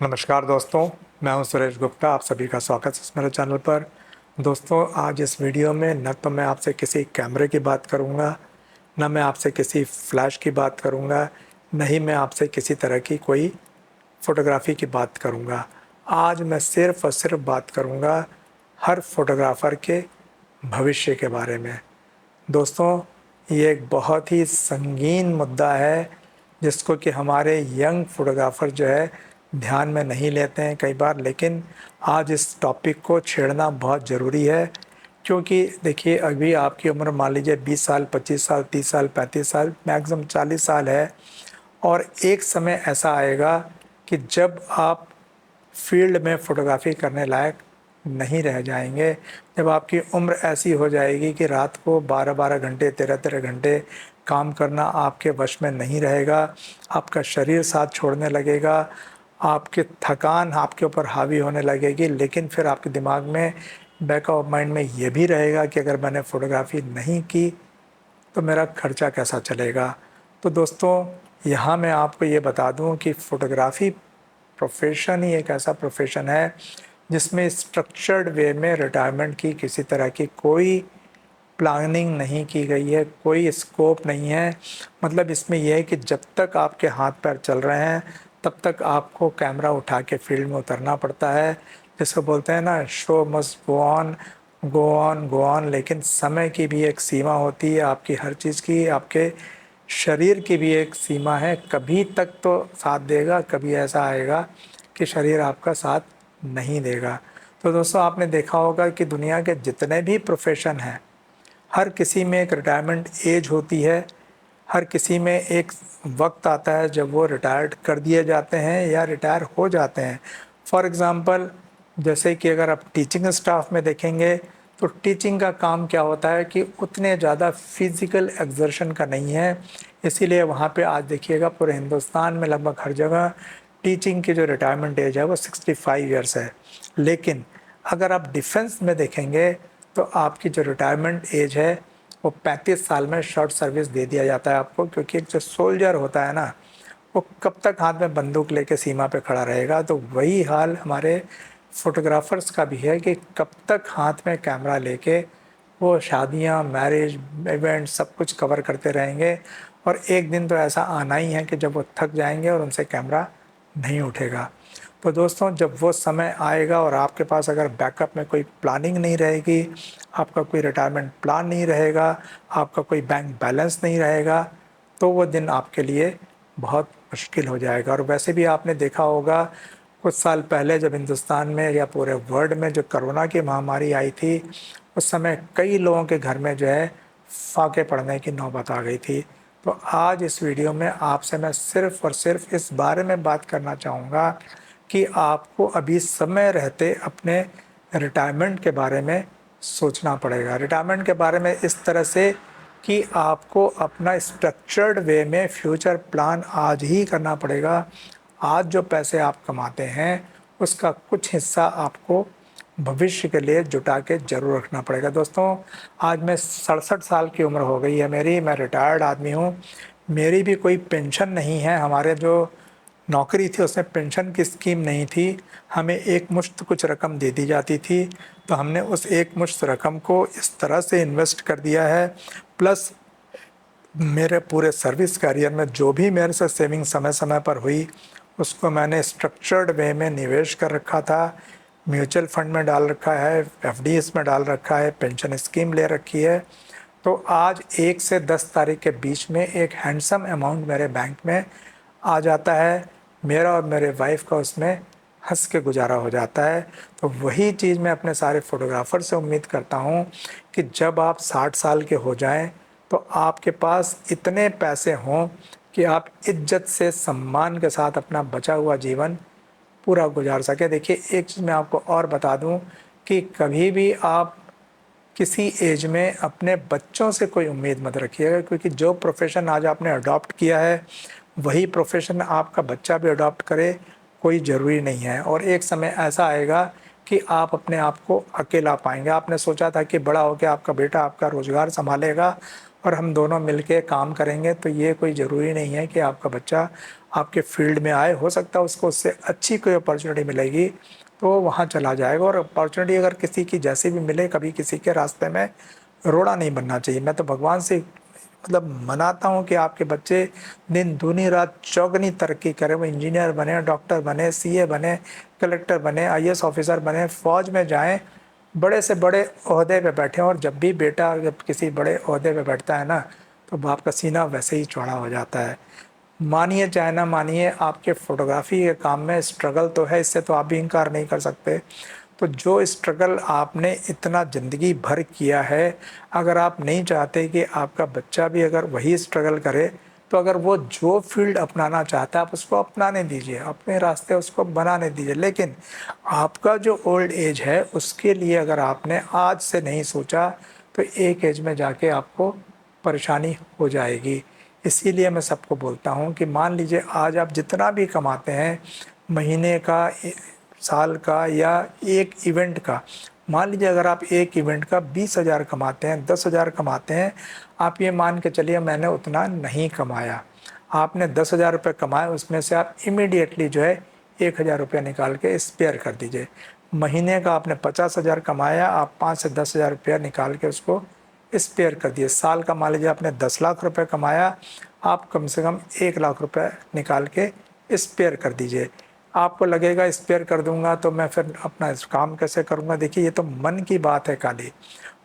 नमस्कार दोस्तों, मैं हूं सुरेश गुप्ता। आप सभी का स्वागत है मेरे चैनल पर। दोस्तों, आज इस वीडियो में न तो मैं आपसे किसी कैमरे की बात करूंगा, न मैं आपसे किसी फ्लैश की बात करूंगा, न ही मैं आपसे किसी तरह की कोई फ़ोटोग्राफ़ी की बात करूंगा। आज मैं सिर्फ़ और सिर्फ बात करूंगा हर फ़ोटोग्राफ़र के भविष्य के बारे में। दोस्तों, ये एक बहुत ही संगीन मुद्दा है जिसको कि हमारे यंग फोटोग्राफर जो है ध्यान में नहीं लेते हैं कई बार, लेकिन आज इस टॉपिक को छेड़ना बहुत ज़रूरी है। क्योंकि देखिए, अभी आपकी उम्र मान लीजिए 20 साल, 25 साल, 30 साल, 35 साल, मैक्सिमम 40 साल है। और एक समय ऐसा आएगा कि जब आप फील्ड में फ़ोटोग्राफ़ी करने लायक नहीं रह जाएंगे। जब आपकी उम्र ऐसी हो जाएगी कि रात को 12-12 घंटे, 13-13 घंटे काम करना आपके वश में नहीं रहेगा, आपका शरीर साथ छोड़ने लगेगा, आपकी थकान आपके ऊपर हावी होने लगेगी। लेकिन फिर आपके दिमाग में, बैक ऑफ माइंड में ये भी रहेगा कि अगर मैंने फ़ोटोग्राफ़ी नहीं की तो मेरा खर्चा कैसा चलेगा। तो दोस्तों, यहाँ मैं आपको ये बता दूँ कि फ़ोटोग्राफ़ी प्रोफेशन ही एक ऐसा प्रोफेशन है जिसमें स्ट्रक्चर्ड वे में रिटायरमेंट की किसी तरह की कोई प्लानिंग नहीं की गई है, कोई स्कोप नहीं है। मतलब इसमें यह है कि जब तक आपके हाथ पैर चल रहे हैं तब तक आपको कैमरा उठा के फील्ड में उतरना पड़ता है। जिसको बोलते हैं ना, show must go on, go on, go on. लेकिन समय की भी एक सीमा होती है, आपकी हर चीज़ की, आपके शरीर की भी एक सीमा है। कभी तक तो साथ देगा, कभी ऐसा आएगा कि शरीर आपका साथ नहीं देगा। तो दोस्तों, आपने देखा होगा कि दुनिया के जितने भी प्रोफेशन हैं, हर किसी में एक रिटायरमेंट एज होती है। हर किसी में एक वक्त आता है जब वो रिटायर्ड कर दिए जाते हैं या रिटायर हो जाते हैं। फॉर एग्ज़ाम्पल, जैसे कि अगर आप टीचिंग स्टाफ में देखेंगे तो टीचिंग का काम क्या होता है कि उतने ज़्यादा फिज़िकल एक्सर्शन का नहीं है। इसीलिए वहाँ पे आज देखिएगा पूरे हिंदुस्तान में लगभग हर जगह टीचिंग की जो रिटायरमेंट एज है वो 65 ईयर्स है। लेकिन अगर आप डिफेंस में देखेंगे तो आपकी जो रिटायरमेंट एज है वो 35 साल में शॉर्ट सर्विस दे दिया जाता है आपको। क्योंकि एक जो सोल्जर होता है ना, वो कब तक हाथ में बंदूक लेके सीमा पे खड़ा रहेगा। तो वही हाल हमारे फोटोग्राफर्स का भी है कि कब तक हाथ में कैमरा लेके वो शादियां, मैरिज, इवेंट सब कुछ कवर करते रहेंगे। और एक दिन तो ऐसा आना ही है कि जब वो थक जाएंगे और उनसे कैमरा नहीं उठेगा। तो दोस्तों, जब वो समय आएगा और आपके पास अगर बैकअप में कोई प्लानिंग नहीं रहेगी, आपका कोई रिटायरमेंट प्लान नहीं रहेगा, आपका कोई बैंक बैलेंस नहीं रहेगा, तो वो दिन आपके लिए बहुत मुश्किल हो जाएगा। और वैसे भी आपने देखा होगा, कुछ साल पहले जब हिंदुस्तान में या पूरे वर्ल्ड में जो कोरोना की महामारी आई थी, उस समय कई लोगों के घर में जो है फाके पड़ने की नौबत आ गई थी। तो आज इस वीडियो में आपसे मैं सिर्फ़ और सिर्फ इस बारे में बात करना चाहूँगा कि आपको अभी समय रहते अपने रिटायरमेंट के बारे में सोचना पड़ेगा। रिटायरमेंट के बारे में इस तरह से कि आपको अपना स्ट्रक्चर्ड वे में फ्यूचर प्लान आज ही करना पड़ेगा। आज जो पैसे आप कमाते हैं उसका कुछ हिस्सा आपको भविष्य के लिए जुटा के ज़रूर रखना पड़ेगा। दोस्तों, आज मैं 67 साल की उम्र हो गई है मेरी, मैं रिटायर्ड आदमी हूँ। मेरी भी कोई पेंशन नहीं है। हमारे जो नौकरी थी उसमें पेंशन की स्कीम नहीं थी। हमें एक मुश्त कुछ रकम दे दी जाती थी, तो हमने उस एक मुश्त रकम को इस तरह से इन्वेस्ट कर दिया है। प्लस मेरे पूरे सर्विस करियर में जो भी मेरे से सेविंग समय समय पर हुई उसको मैंने स्ट्रक्चर्ड वे में निवेश कर रखा था। म्यूचुअल फंड में डाल रखा है, एफडीएस में डाल रखा है, पेंशन स्कीम ले रखी है। तो आज 1 से 10 तारीख के बीच में एक हैंडसम अमाउंट मेरे बैंक में आ जाता है। मेरा और मेरे वाइफ का उसमें हंस के गुजारा हो जाता है। तो वही चीज़ मैं अपने सारे फोटोग्राफर से उम्मीद करता हूँ कि जब आप 60 साल के हो जाएं तो आपके पास इतने पैसे हों कि आप इज्जत से, सम्मान के साथ अपना बचा हुआ जीवन पूरा गुजार सके। देखिए, एक चीज़ मैं आपको और बता दूं कि कभी भी आप किसी एज में अपने बच्चों से कोई उम्मीद मत रखिएगा। क्योंकि जो प्रोफेशन आज आपने अडॉप्ट किया है वही प्रोफेशन आपका बच्चा भी अडॉप्ट करे, कोई ज़रूरी नहीं है। और एक समय ऐसा आएगा कि आप अपने आप को अकेला पाएंगे। आपने सोचा था कि बड़ा होकर आपका बेटा आपका रोज़गार संभालेगा, और हम दोनों मिलके काम करेंगे तो ये कोई ज़रूरी नहीं है कि आपका बच्चा आपके फील्ड में आए। हो सकता है उसको उससे अच्छी कोई अपॉर्चुनिटी मिलेगी तो वो वहाँ चला जाएगा। और अपॉर्चुनिटी अगर किसी की जैसी भी मिले, कभी किसी के रास्ते में रोड़ा नहीं बनना चाहिए। मैं तो भगवान से मतलब मनाता हूँ कि आपके बच्चे दिन दूनी रात चौगनी तरक्की करें, वो इंजीनियर बने, डॉक्टर बने, सीए बने, कलेक्टर बने, आईएएस ऑफिसर बने, फौज में जाएं, बड़े से बड़े ओहदे पे बैठे। और जब भी बेटा जब किसी बड़े ओहदे पे बैठता है ना, तो बाप का सीना वैसे ही चौड़ा हो जाता है। मानिए चाहे ना मानिए, आपके फोटोग्राफी के काम में स्ट्रगल तो है, इससे तो आप भी इनकार नहीं कर सकते। तो जो स्ट्रगल आपने इतना ज़िंदगी भर किया है, अगर आप नहीं चाहते कि आपका बच्चा भी अगर वही स्ट्रगल करे, तो अगर वो जो फील्ड अपनाना चाहता है आप उसको अपनाने दीजिए, अपने रास्ते उसको बनाने दीजिए। लेकिन आपका जो ओल्ड एज है उसके लिए अगर आपने आज से नहीं सोचा तो एक एज में जाके आपको परेशानी हो जाएगी। इसीलिए मैं सबको बोलता हूँ कि मान लीजिए आज आप जितना भी कमाते हैं, महीने का, साल का या एक इवेंट का, मान लीजिए अगर आप एक इवेंट का 20,000 कमाते हैं, 10,000 कमाते हैं, आप ये मान के चलिए मैंने उतना नहीं कमाया। आपने 10,000 रुपये कमाए, उसमें से आप इमीडिएटली जो है 1,000 रुपये निकाल के स्पेयर कर दीजिए। महीने का आपने 50,000 कमाया, आप 5 से 10,000 रुपया निकाल के उसको स्पेयर कर दिए। साल का मान लीजिए आपने 10 लाख रुपए कमाया, आप कम से कम 1 लाख रुपए निकाल के स्पेयर कर दीजिए। आपको लगेगा स्पेयर कर दूंगा तो मैं फिर अपना काम कैसे करूंगा। देखिए ये तो मन की बात है खाली।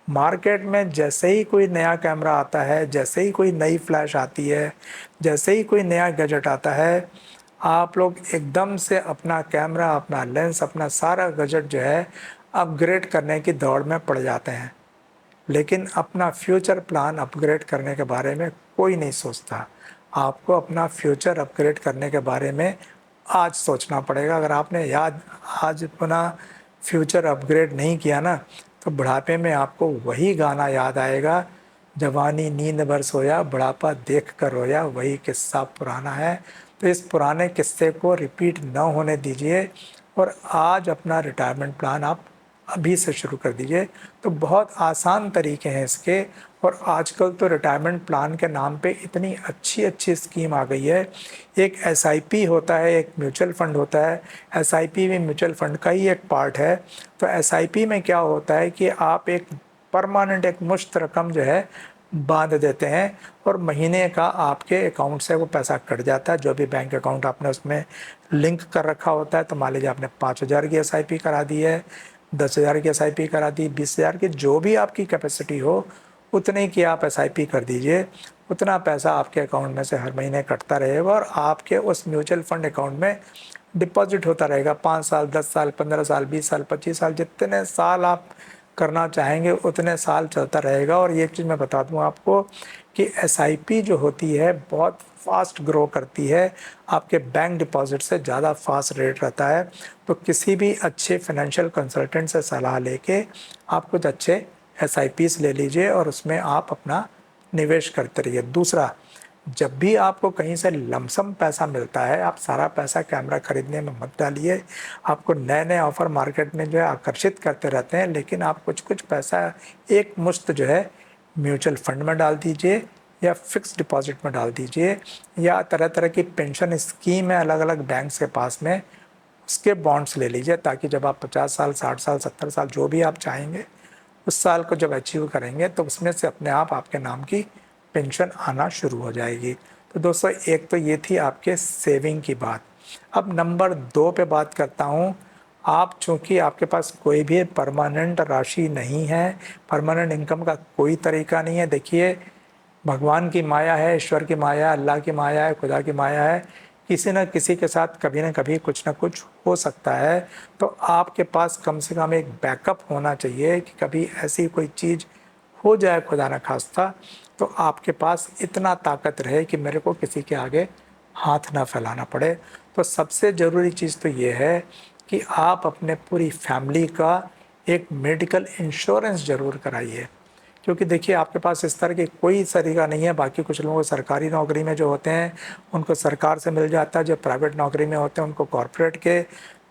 मार्केट में जैसे ही कोई नया कैमरा आता है, जैसे ही कोई नई फ्लैश आती है, जैसे ही कोई नया गैजेट आता है, आप लोग एकदम से अपना कैमरा, अपना लेंस, अपना सारा गैजेट जो है अपग्रेड करने की दौड़ में पड़ जाते हैं। लेकिन अपना फ्यूचर प्लान अपग्रेड करने के बारे में कोई नहीं सोचता। आपको अपना फ्यूचर अपग्रेड करने के बारे में आज सोचना पड़ेगा। अगर आपने आज अपना फ्यूचर अपग्रेड नहीं किया ना, तो बुढ़ापे में आपको वही गाना याद आएगा, जवानी नींद भर सोया, बुढ़ापा देख कर रोया, वही किस्सा पुराना है। तो इस पुराने किस्से को रिपीट न होने दीजिए और आज अपना रिटायरमेंट प्लान आप अभी से शुरू कर दीजिए। तो बहुत आसान तरीके हैं इसके। और आजकल तो रिटायरमेंट प्लान के नाम पे इतनी अच्छी अच्छी स्कीम आ गई है। एक एसआईपी होता है, एक म्यूचुअल फंड होता है। एसआईपी भी म्यूचुअल फंड का ही एक पार्ट है। तो एसआईपी में क्या होता है कि आप एक परमानेंट एक मुश्त रकम जो है बांध देते हैं और महीने का आपके अकाउंट से वो पैसा कट जाता है। जो भी बैंक अकाउंट आपने उसमें लिंक कर रखा होता है, तो मान लीजिए आपने 5,000 की एसआईपी करा दी है, 10,000 की एसआईपी करा दी, 20,000 की, जो भी आपकी कैपेसिटी हो उतने की आप एसआईपी कर दीजिए। उतना पैसा आपके अकाउंट में से हर महीने कटता रहेगा और आपके उस म्यूचुअल फंड अकाउंट में डिपॉजिट होता रहेगा। 5 साल, 10 साल, 15 साल, 20 साल, 25 साल, जितने साल आप करना चाहेंगे उतने साल चलता रहेगा। और ये चीज़ मैं बता दूं आपको कि एसआईपी जो होती है बहुत फास्ट ग्रो करती है, आपके बैंक डिपॉजिट से ज़्यादा फास्ट रेट रहता है। तो किसी भी अच्छे फाइनेंशियल कंसल्टेंट से सलाह लेके आप कुछ अच्छे एसआईपीस ले लीजिए और उसमें आप अपना निवेश करते रहिए। दूसरा, जब भी आपको कहीं से लमसम पैसा मिलता है, आप सारा पैसा कैमरा खरीदने में मत डालिए। आपको नए नए ऑफर मार्केट में जो है आकर्षित करते रहते हैं, लेकिन आप कुछ कुछ पैसा एक मुश्त जो है म्यूचुअल फंड में डाल दीजिए या फिक्स डिपॉजिट में डाल दीजिए, या तरह तरह की पेंशन स्कीम है अलग अलग बैंक्स के पास में, उसके बॉन्ड्स ले लीजिए, ताकि जब आप 50 साल, 60 साल, 70 साल जो भी आप चाहेंगे उस साल को जब अचीव करेंगे तो उसमें से अपने आप आपके नाम की पेंशन आना शुरू हो जाएगी। तो दोस्तों, एक तो ये थी आपके सेविंग की बात। अब नंबर 2 पे बात करता हूँ। आप चूँकि आपके पास कोई भी परमानेंट राशि नहीं है, परमानेंट इनकम का कोई तरीका नहीं है। देखिए, भगवान की माया है, ईश्वर की माया, अल्लाह की माया है, खुदा की माया है, किसी न किसी के साथ कभी न कभी कुछ न कुछ हो सकता है। तो आपके पास कम से कम एक बैकअप होना चाहिए कि कभी ऐसी कोई चीज़ हो जाए खुदा न खास्ता, तो आपके पास इतना ताकत रहे कि मेरे को किसी के आगे हाथ ना फैलाना पड़े। तो सबसे ज़रूरी चीज़ तो ये है कि आप अपने पूरी फैमिली का एक मेडिकल इंश्योरेंस ज़रूर कराइए। क्योंकि देखिए, आपके पास इस तरह की कोई तरीका नहीं है। बाकी कुछ लोगों को सरकारी नौकरी में जो होते हैं उनको सरकार से मिल जाता है, जो प्राइवेट नौकरी में होते हैं उनको कॉरपोरेट के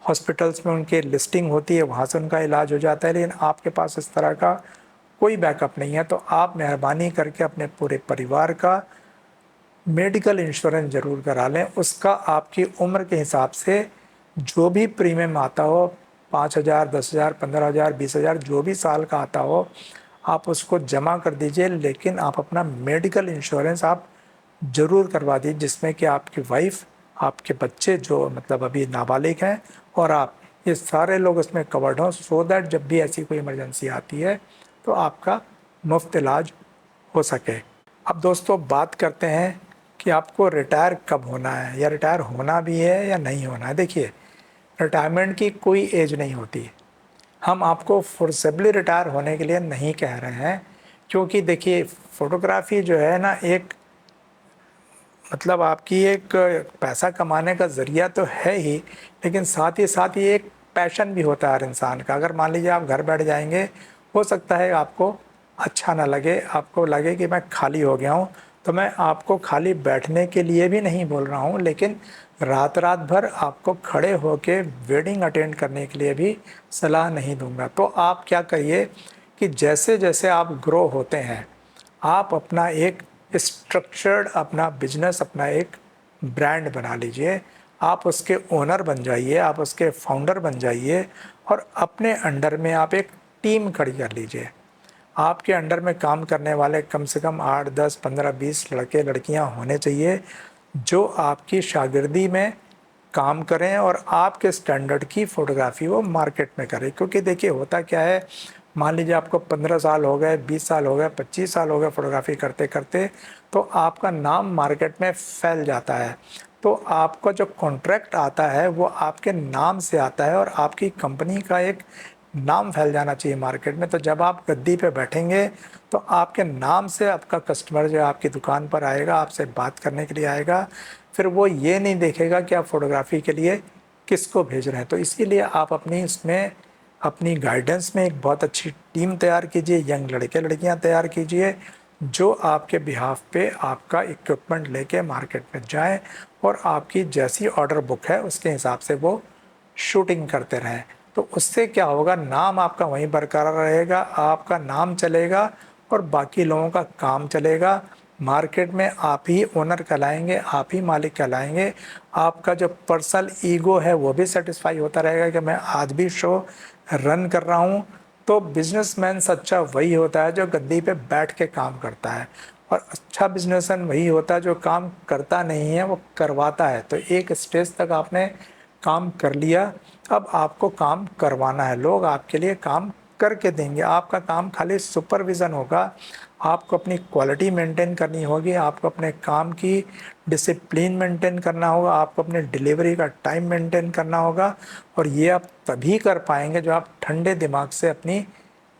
हॉस्पिटल्स में उनकी लिस्टिंग होती है, वहाँ से उनका इलाज हो जाता है। लेकिन आपके पास इस तरह का कोई बैकअप नहीं है, तो आप मेहरबानी करके अपने पूरे परिवार का मेडिकल इंश्योरेंस ज़रूर करा लें। उसका आपकी उम्र के हिसाब से जो भी प्रीमियम आता हो, 5,000, 10,000, 15,000, 20,000, जो भी साल का आता हो, आप उसको जमा कर दीजिए। लेकिन आप अपना मेडिकल इंश्योरेंस आप ज़रूर करवा दीजिए, जिसमें कि आपकी वाइफ, आपके बच्चे जो मतलब अभी नाबालिग हैं, और आप, ये सारे लोग उसमें कवर्ड हों, सो दैट जब भी ऐसी कोई इमरजेंसी आती है तो आपका मुफ्त इलाज हो सके। अब दोस्तों बात करते हैं कि आपको रिटायर कब होना है, या रिटायर होना भी है या नहीं होना है। देखिए, रिटायरमेंट की कोई एज नहीं होती। हम आपको फोर्सेबली रिटायर होने के लिए नहीं कह रहे हैं, क्योंकि देखिए फोटोग्राफी जो है ना, एक मतलब आपकी एक पैसा कमाने का ज़रिया तो है ही, लेकिन साथ ही एक पैशन भी होता है हर इंसान का। अगर मान लीजिए आप घर बैठ जाएंगे, हो सकता है आपको अच्छा ना लगे, आपको लगे कि मैं खाली हो गया हूँ। तो मैं आपको खाली बैठने के लिए भी नहीं बोल रहा हूँ, लेकिन रात रात भर आपको खड़े होके वेडिंग अटेंड करने के लिए भी सलाह नहीं दूंगा। तो आप क्या करिए कि जैसे जैसे आप ग्रो होते हैं, आप अपना एक स्ट्रक्चर्ड अपना बिजनेस, अपना एक ब्रांड बना लीजिए। आप उसके ओनर बन जाइए, आप उसके फाउंडर बन जाइए, और अपने अंडर में आप एक टीम खड़ी कर लीजिए। आपके अंडर में काम करने वाले कम से कम 8, 10, 15, 20 लड़के लड़कियां होने चाहिए, जो आपकी शागिर्दी में काम करें और आपके स्टैंडर्ड की फ़ोटोग्राफी वो मार्केट में करें। क्योंकि देखिए होता क्या है, मान लीजिए आपको 15 साल हो गए, 20 साल हो गए, 25 साल हो गए फ़ोटोग्राफी करते करते, तो आपका नाम मार्केट में फैल जाता है। तो आपका जो कॉन्ट्रैक्ट आता है वो आपके नाम से आता है, और आपकी कंपनी का एक नाम फैल जाना चाहिए मार्केट में। तो जब आप गद्दी पे बैठेंगे तो आपके नाम से आपका कस्टमर जो आपकी दुकान पर आएगा, आपसे बात करने के लिए आएगा, फिर वो ये नहीं देखेगा कि आप फोटोग्राफी के लिए किसको भेज रहे हैं। तो इसीलिए आप अपनी इसमें अपनी गाइडेंस में एक बहुत अच्छी टीम तैयार कीजिए, यंग लड़के लड़कियां तैयार कीजिए, जो आपके बिहाफ पे आपका इक्विपमेंट लेके मार्केट में जाएं, और आपकी जैसी ऑर्डर बुक है उसके हिसाब से वो शूटिंग करते रहें। तो उससे क्या होगा, नाम आपका वहीं बरकरार रहेगा, आपका नाम चलेगा और बाकी लोगों का काम चलेगा। मार्केट में आप ही ओनर कहलाएंगे, आप ही मालिक कहलाएंगे। आपका जो पर्सनल ईगो है वो भी सेटिस्फाई होता रहेगा कि मैं आज भी शो रन कर रहा हूँ। तो बिजनेसमैन सच्चा वही होता है जो गद्दी पे बैठ के काम करता है, और अच्छा बिजनेसमैन वही होता है जो काम करता नहीं है, वो करवाता है। तो एक स्टेज तक आपने काम कर लिया, अब आपको काम करवाना है। लोग आपके लिए काम करके देंगे, आपका काम खाली सुपरविज़न होगा। आपको अपनी क्वालिटी मेंटेन करनी होगी, आपको अपने काम की डिसिप्लिन मेंटेन करना होगा, आपको अपने डिलीवरी का टाइम मेंटेन करना होगा। और ये आप तभी कर पाएंगे जो आप ठंडे दिमाग से अपनी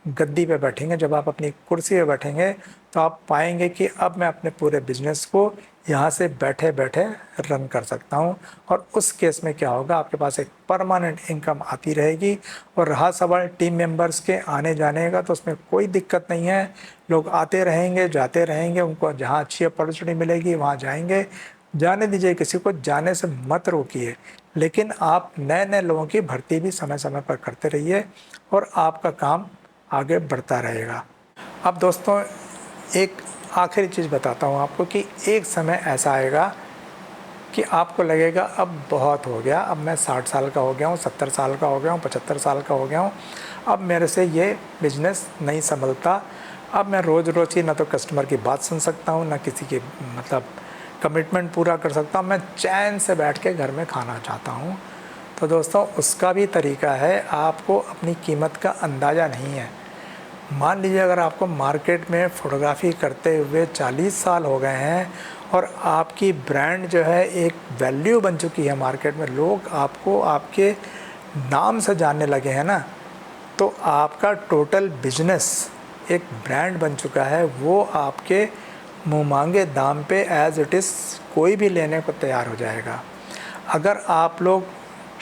गद्दी पे बैठेंगे। जब आप अपनी कुर्सी पे बैठेंगे तो आप पाएंगे कि अब मैं अपने पूरे बिजनेस को यहाँ से बैठे बैठे रन कर सकता हूँ। और उस केस में क्या होगा, आपके पास एक परमानेंट इनकम आती रहेगी। और रहा सवाल टीम मेंबर्स के आने जाने का, तो उसमें कोई दिक्कत नहीं है। लोग आते रहेंगे, जाते रहेंगे, उनको जहाँ अच्छी अपॉर्चुनिटी मिलेगी वहाँ जाएंगे। जाने दीजिए, किसी को जाने से मत रोकिए, लेकिन आप नए नए लोगों की भर्ती भी समय समय पर करते रहिए, और आपका काम आगे बढ़ता रहेगा। अब दोस्तों एक आखिरी चीज़ बताता हूँ आपको कि एक समय ऐसा आएगा कि आपको लगेगा अब बहुत हो गया, अब मैं 60 साल का हो गया हूँ, 70 साल का हो गया हूँ, 75 साल का हो गया हूँ, अब मेरे से ये बिजनेस नहीं संभलता। अब मैं रोज़ रोज़ ही ना तो कस्टमर की बात सुन सकता हूँ, ना किसी की मतलब कमिटमेंट पूरा कर सकता हूँ, मैं चैन से बैठ के घर में खाना चाहता हूँ। तो दोस्तों उसका भी तरीका है, आपको अपनी कीमत का अंदाज़ा नहीं है। मान लीजिए अगर आपको मार्केट में फ़ोटोग्राफी करते हुए 40 साल हो गए हैं, और आपकी ब्रांड जो है एक वैल्यू बन चुकी है मार्केट में, लोग आपको आपके नाम से जानने लगे हैं ना, तो आपका टोटल बिजनेस एक ब्रांड बन चुका है। वो आपके मुँह मांगे दाम पे एज़ इट इज़ कोई भी लेने को तैयार हो जाएगा। अगर आप लोग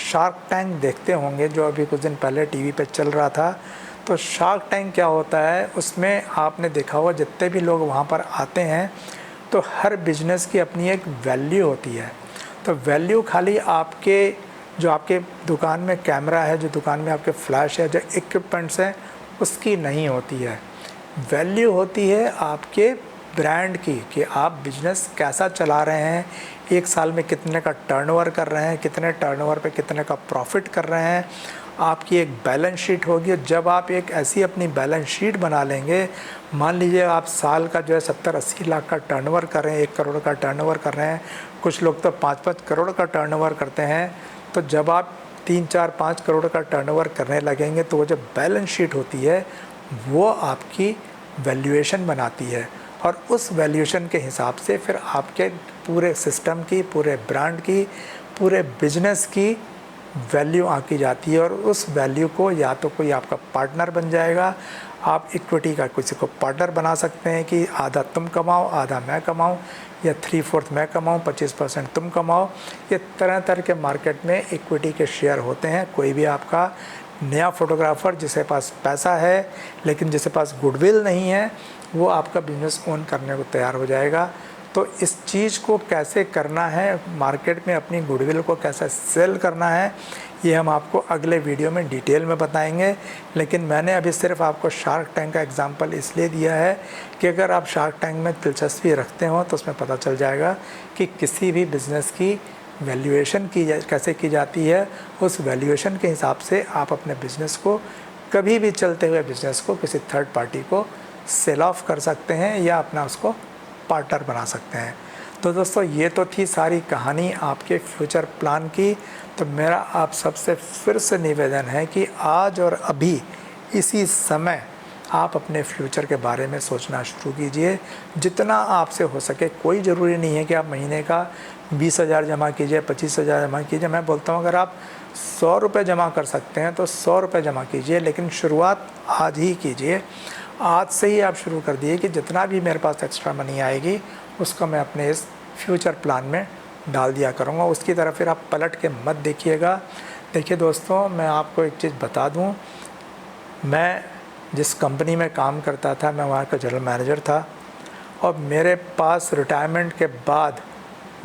शार्क टैंक देखते होंगे, जो अभी कुछ दिन पहले टीवी पे चल रहा था, तो शार्क टैंक क्या होता है, उसमें आपने देखा होगा जितने भी लोग वहाँ पर आते हैं, तो हर बिजनेस की अपनी एक वैल्यू होती है। तो वैल्यू खाली आपके जो आपके दुकान में कैमरा है, जो दुकान में आपके फ्लैश है, जो इक्विपमेंट्स हैं, उसकी नहीं होती है। वैल्यू होती है आपके ब्रांड की, कि आप बिजनेस कैसा चला रहे हैं, एक साल में कितने का टर्नओवर कर रहे हैं, कितने टर्नओवर पे कितने का प्रॉफिट कर रहे हैं। आपकी एक बैलेंस शीट होगी। जब आप एक ऐसी अपनी बैलेंस शीट बना लेंगे, मान लीजिए आप साल का जो है 70-80 लाख का टर्नओवर कर रहे हैं, 1 करोड़ का टर्नओवर कर रहे हैं, कुछ लोग तो 5-5 करोड़ का टर्नओवर करते हैं। तो जब आप 3-4-5 करोड़ का टर्नओवर करने लगेंगे तो वो जो बैलेंस शीट होती है वो आपकी वैल्यूएशन बनाती है, और उस वैल्यूएशन के हिसाब से फिर आपके पूरे सिस्टम की, पूरे ब्रांड की, पूरे बिजनेस की वैल्यू आंकी जाती है। और उस वैल्यू को या तो कोई आपका पार्टनर बन जाएगा, आप इक्विटी का किसी को पार्टनर बना सकते हैं कि आधा तुम कमाओ आधा मैं कमाऊं, या 3/4 मैं कमाऊं 25% तुम कमाओ। ये तरह तरह के मार्केट में इक्विटी के शेयर होते हैं। कोई भी आपका नया फोटोग्राफर जिसके पास पैसा है लेकिन जिसके पास गुडविल नहीं है, वो आपका बिजनेस ओन करने को तैयार हो जाएगा। तो इस चीज़ को कैसे करना है, मार्केट में अपनी गुडविल को कैसे सेल करना है, ये हम आपको अगले वीडियो में डिटेल में बताएंगे। लेकिन मैंने अभी सिर्फ आपको शार्क टैंक का एग्जांपल इसलिए दिया है कि अगर आप शार्क टैंक में दिलचस्पी रखते हो तो उसमें पता चल जाएगा कि किसी भी बिज़नेस की वैल्यूएशन कैसे की जाती है। उस वैल्यूएशन के हिसाब से आप अपने बिज़नेस को, कभी भी चलते हुए बिज़नेस को किसी थर्ड पार्टी को सेल ऑफ कर सकते हैं या अपना उसको पार्टनर बना सकते हैं। तो दोस्तों ये तो थी सारी कहानी आपके फ्यूचर प्लान की। तो मेरा आप सबसे फिर से निवेदन है कि आज और अभी इसी समय आप अपने फ्यूचर के बारे में सोचना शुरू कीजिए, जितना आपसे हो सके। कोई ज़रूरी नहीं है कि आप महीने का 20,000 जमा कीजिए, 25,000 जमा कीजिए। मैं बोलता हूँ अगर आप 100 रुपये जमा कर सकते हैं तो 100 रुपये जमा कीजिए, लेकिन शुरुआत आज ही कीजिए। आज से ही आप शुरू कर दिए कि जितना भी मेरे पास एक्स्ट्रा मनी आएगी उसको मैं अपने इस फ्यूचर प्लान में डाल दिया करूँगा। उसकी तरफ फिर आप पलट के मत देखिएगा। देखिए दोस्तों, मैं आपको एक चीज़ बता दूँ, मैं जिस कंपनी में काम करता था, मैं वहाँ का जनरल मैनेजर था, और मेरे पास रिटायरमेंट के बाद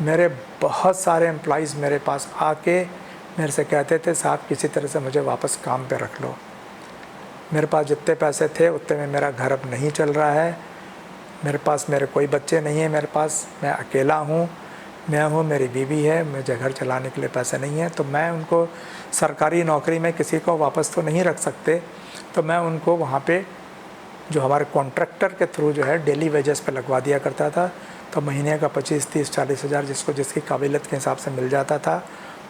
मेरे बहुत सारे एम्प्लॉइज़ मेरे पास आके मेरे से कहते थे, साहब किसी तरह से मुझे वापस काम पे रख लो। मेरे पास जितने पैसे थे उतने में मेरा घर अब नहीं चल रहा है, मेरे कोई बच्चे नहीं हैं, मैं अकेला हूँ, मैं हूँ, मेरी बीवी है, मुझे घर चलाने के लिए पैसे नहीं है। तो मैं उनको सरकारी नौकरी में किसी को वापस तो नहीं रख सकते, तो मैं उनको वहाँ पे जो हमारे कॉन्ट्रैक्टर के थ्रू जो है डेली वेजेस पे लगवा दिया करता था। तो महीने का 25-30-40 हज़ार जिसको जिसकी काबिलियत के हिसाब से मिल जाता था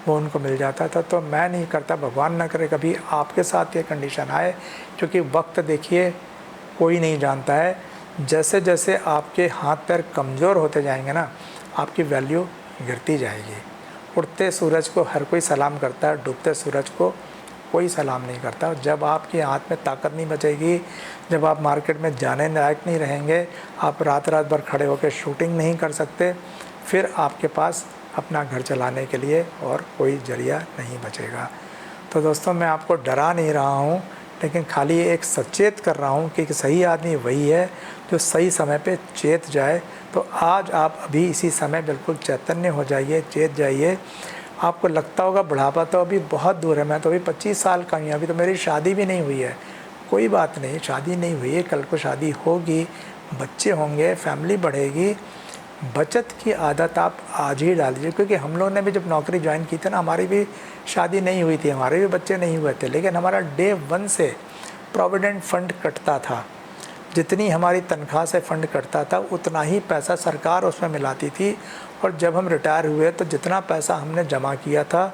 वो उनको मिल जाता था। तो मैं नहीं करता, भगवान ना करे कभी आपके साथ ये कंडीशन आए, क्योंकि वक्त देखिए कोई नहीं जानता है। जैसे जैसे आपके हाथ पैर कमज़ोर होते जाएंगे ना, आपकी वैल्यू गिरती जाएगी। उड़ते सूरज को हर कोई सलाम करता है, डूबते सूरज को कोई सलाम नहीं करता। जब आपके हाथ में ताकत नहीं बचेगी, जब आप मार्केट में जाने लायक नहीं रहेंगे, आप रात रात भर खड़े होकर शूटिंग नहीं कर सकते, फिर आपके पास अपना घर चलाने के लिए और कोई जरिया नहीं बचेगा। तो दोस्तों, मैं आपको डरा नहीं रहा हूँ, लेकिन खाली एक सचेत कर रहा हूँ कि सही आदमी वही है जो सही समय पे चेत जाए। तो आज आप अभी इसी समय बिल्कुल चैतन्य हो जाइए, चेत जाइए। आपको लगता होगा बुढ़ापा तो अभी बहुत दूर है, मैं तो अभी 25 साल का हूँ, अभी तो मेरी शादी भी नहीं हुई है। कोई बात नहीं, शादी नहीं हुई है, कल को शादी होगी, बच्चे होंगे, फैमिली बढ़ेगी। बचत की आदत आप आज ही डाल दीजिए, क्योंकि हम लोगों ने भी जब नौकरी ज्वाइन की थी ना, हमारी भी शादी नहीं हुई थी, हमारे भी बच्चे नहीं हुए थे, लेकिन हमारा डे 1 से प्रोविडेंट फ़ंड कटता था। जितनी हमारी तनख्वाह से फ़ंड कटता था उतना ही पैसा सरकार उसमें मिलाती थी। और जब हम रिटायर हुए तो जितना पैसा हमने जमा किया था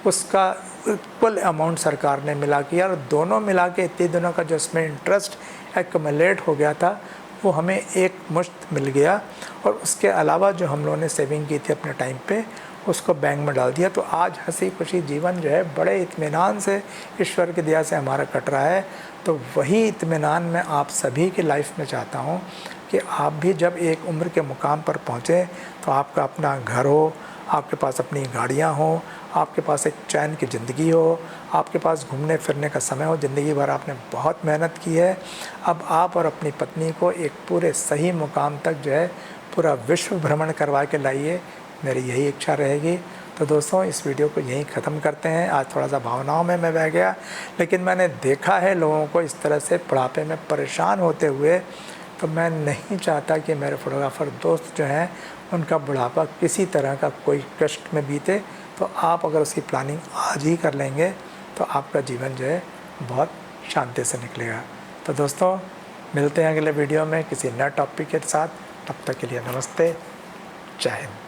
उसका इक्वल अमाउंट सरकार ने मिला किया, और दोनों मिला के इतने दिनों का जो इसमें इंटरेस्ट एक्यूमुलेट हो गया था वो हमें एक मुश्त मिल गया। और उसके अलावा जो हम लोगों ने सेविंग की थी अपने टाइम पे, उसको बैंक में डाल दिया। तो आज हंसी खुशी जीवन जो है बड़े इत्मीनान से ईश्वर की दया से हमारा कट रहा है। तो वही इत्मीनान मैं आप सभी की लाइफ में चाहता हूँ कि आप भी जब एक उम्र के मुकाम पर पहुँचें तो आपका अपना घर हो, आपके पास अपनी गाड़ियाँ हों, आपके पास एक चैन की ज़िंदगी हो, आपके पास घूमने फिरने का समय हो। ज़िंदगी भर आपने बहुत मेहनत की है, अब आप और अपनी पत्नी को एक पूरे सही मुकाम तक जो है पूरा विश्व भ्रमण करवा के लाइए, मेरी यही इच्छा रहेगी। तो दोस्तों इस वीडियो को यहीं ख़त्म करते हैं। आज थोड़ा सा भावनाओं में मैं बह गया, लेकिन मैंने देखा है लोगों को इस तरह से बुढ़ापे में परेशान होते हुए, तो मैं नहीं चाहता कि मेरे फ़ोटोग्राफ़र दोस्त जो हैं उनका बुढ़ापा किसी तरह का कोई कष्ट में बीते। तो आप अगर उसकी प्लानिंग आज ही कर लेंगे तो आपका जीवन जो है बहुत शांति से निकलेगा। तो दोस्तों मिलते हैं अगले वीडियो में किसी नए टॉपिक के साथ। तब तक के लिए नमस्ते, जय हिंद।